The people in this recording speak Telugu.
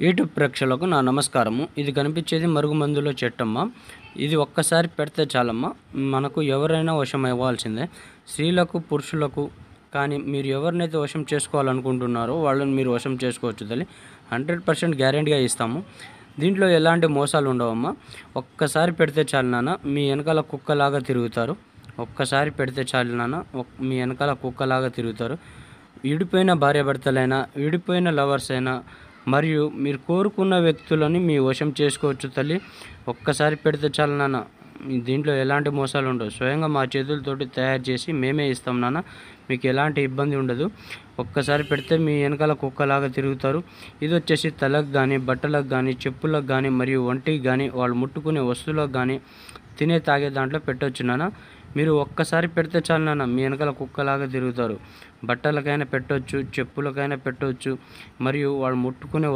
యూట్యూబ్ ప్రేక్షకులకు నా నమస్కారము. ఇది కనిపించేది మరుగుమందులో చెట్టమ్మ. ఇది ఒక్కసారి పెడితే చాలమ్మ, మనకు ఎవరైనా వశం అవ్వాల్సిందే. స్త్రీలకు, పురుషులకు కానీ మీరు ఎవరినైతే వశం చేసుకోవాలనుకుంటున్నారో వాళ్ళని మీరు వశం చేసుకోవచ్చు తల్లి. 100% గ్యారెంటీగా ఇస్తాము. దీంట్లో ఎలాంటి మోసాలు ఉండవమ్మా. ఒక్కసారి పెడితే చాలు నాన్న, మీ వెనకాల కుక్కలాగా తిరుగుతారు. ఒక్కసారి పెడితే చాలు నాన్న, మీ వెనకాల కుక్కలాగా తిరుగుతారు. విడిపోయిన భార్యాభర్తలైనా, విడిపోయిన లవర్స్ అయినా, మరియు మీరు కోరుకున్న వ్యక్తులని మీ వశం చేసుకోవచ్చు తల్లి. ఒక్కసారి పెడితే చాలు నాన్న, దీంట్లో ఎలాంటి మోసాలు ఉండవు. స్వయంగా మా చేతులతోటి తయారు చేసి మేమే ఇస్తాం నాన్న, మీకు ఎలాంటి ఇబ్బంది ఉండదు. ఒక్కసారి పెడితే మీ వెనకాల కుక్కలాగా తిరుగుతారు. ఇది వచ్చేసి తలకు కానీ, బట్టలకు కానీ, చెప్పులకు కానీ, మరియు ఒంటికి కానీ, వాళ్ళు ముట్టుకునే వస్తువులకు కానీ, తినే తాగే దాంట్లో పెట్టవచ్చు నాన్న. మీరు ఒక్కసారి పెడితే చాలు నాన్న, మీ వెనకాల కుక్కలాగా తిరుగుతారు. బట్టలకైనా పెట్టవచ్చు, చెప్పులకైనా పెట్టవచ్చు, మరియు వాళ్ళు ముట్టుకునే